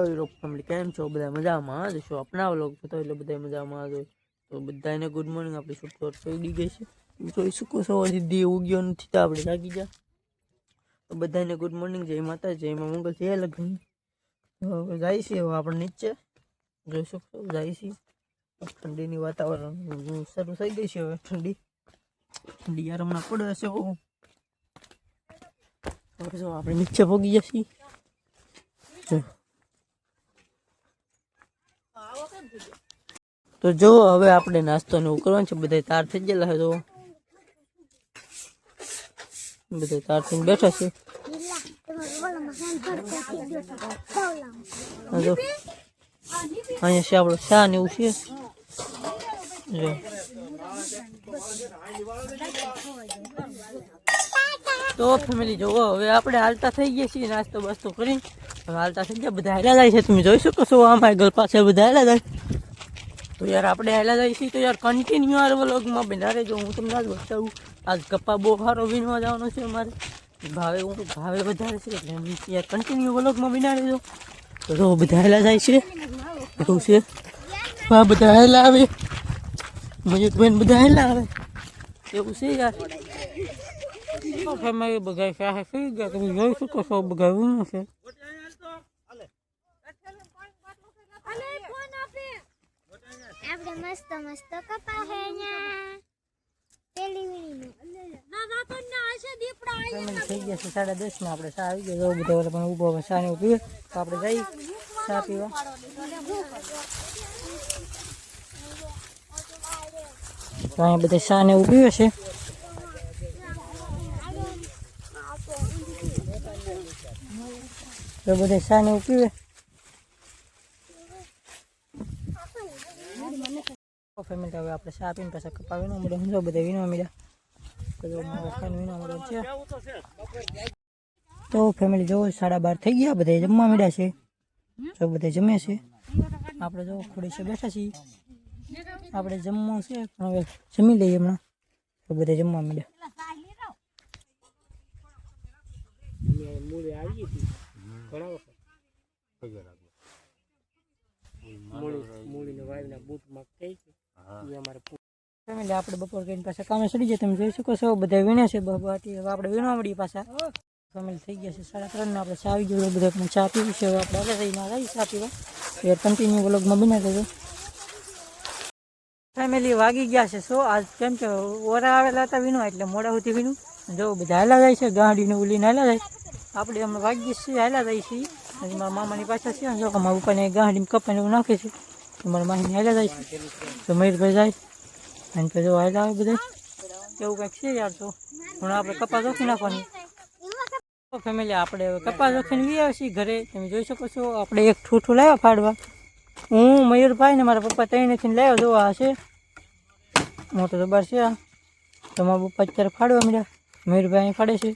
Hello family केम छो बधा मजामां जो अपना व्लॉग तो એટલે બધા મજામાં જ હોય તો બધાને ગુડ મોર્નિંગ આપણી શરૂઆત થઈ ગઈ છે જોઈ શકો છો દી ઉગ્યો નથી તો આપણે જાગી જા તો બધાને ગુડ મોર્નિંગ જય માતા જય માં મંગલ છે લગન તો જાય છે આપણે નીચે જોઈ શકો જાય છે ઠંડીની વાતાવરણ શરૂ થઈ ગઈ છે હવે ઠંડી યાર હમણાં પડે છે હવે જો આપણે નીચે પહોંચી જઈએ तो जो हवे आपने नास्तो ने करवानो छे बधाय तैयार थई गेला है। तो बधाय तैयार थईने बैठा छे जो अहींया छे आपणो शा ने एवुं छे जो तो फैमिली जो हवे आपणे हालता थई गया छे नास्तो बास्तो करीने हवे हालता थई गया बधा हाल्या जाय छे तमे जोई शको छो आमाय गल पाछे बधा हाल्या जाय तो यार आपणे हाल्या जाय छे तो यार कंटिन्यू आ व्लॉग में बना रहे हूँ तमने आज बताऊँ आज कप्पा बो सारो वीणवा जवानो छे मारे भावे हूँ भावे वधारे छे એટલે यार कंटिन्यू व्लॉग में बना रहे तो जो बधा हाल्या जाय छे એવું છે આ બધા હાલ્યા આવે મયુક બેન બધા હાલ્યા આવે એવું છે यार तो फैमिली बगाय साहे થઈ ગયા તમે જોઈ શકો છો બગાવ્યું છે આપણે મસ્ત મસ્ત કપા હે ન્યા પેલી વીણી ના ના તો ના હશે દીપડા આયા થઈ ગયા છે 10:30 માં આપણે ચા આવી ગયો બધો પણ ઊભો હવે ચા ને પીવે તો આપણે જઈ ચા પીવા તો અહીં બધે ચા ને પીવે છે તો બધે ચા ને પીવે फैमिली હવે આપણે ચા પીને પાછા કપા વીણવા મળે હું બધા વીણવા મળ્યા તો ખાઈને વીણવા મળે છે તો ફેમિલી જો 12:30 થઈ ગયા બધા જમવા મળ્યા છે તો બધા જમે છે આપણે જો થોડી છે બેઠા છીએ આપણે જમવું છે પણ હવે જમી લઈએ હમણાં તો બધા જમવા મળ્યા મૂળી આવી હતી ઘણા વખત મૂળીને વાવીના બૂટમાં થઈ फैमिली आप बपोर कहीं पास काम चढ़ी जाए तुम जी सको છો બધા વીણે છે બાટી હવે આપણે વીણવા મળી પાછા ફેમિલી થઈ ગયા છે 3:30 આપણે ચા આવી ગયો બધા પણ ચા પીવી છે આપણે આગળ જઈને આવી ચા પીવા એ કન્ટિન્યુ વ્લોગમાં બના દેજો ફેમિલી વાગી ગયા છે સો આજ કેમ કે ઓરા આવેલા હતા વીણવા એટલે મોડા સુધી વીણું જો બધા હાલા જાય છે ગાડીને ઉલીને હાલા જાય આપણે હમણાં વાગી છે હાલા જાય છે મારા મામાની પાછા છે જો મારા ઉપરને ગાડીમાં કપાઈને એવું નાખે છે મારા માહીને હાલા જાય છે તો મયુરભાઈ જાય અને તો જો હાલા આવે બધા એવું કંઈક છે યાર તો પણ આપણે કપાસ રોકી નાખવાની ફેમિલી આપણે કપાસ રોકીને વી આવે છીએ ઘરે તમે જોઈ શકો છો આપણે એક ઠૂઠું લાવ્યા ફાડવા હું મયુરભાઈ ને મારા પપ્પા ત્રણેયથી લાવ્યો જો આ છે મોટો જબર છે આ તો મારા પપ્પા અત્યારે ફાડવા મળ્યા મયુરભાઈ અહીં ફાડે છે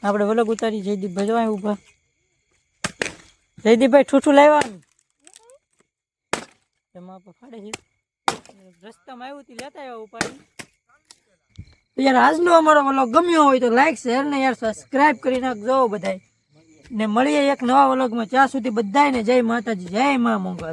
આપણે વલગ ઉતારી જયદીપભાઈ જો અહીં ઊભા જયદીપભાઈ ઠૂઠું લાવ્યા એમાં ફાડે છે રસ્તામાં આવ્યું હતી લેતા આવ્યા ઉપાડી તો યાર આજનો અમારો વ્લોગ ગમ્યો હોય તો લાઈક શેર ને યાર સબસ્ક્રાઇબ કરી નાખજો બધાય ને મળીએ એક નવા વ્લોગમાં ત્યાં સુધી બધાને જય માતાજી જય મા મંગલ।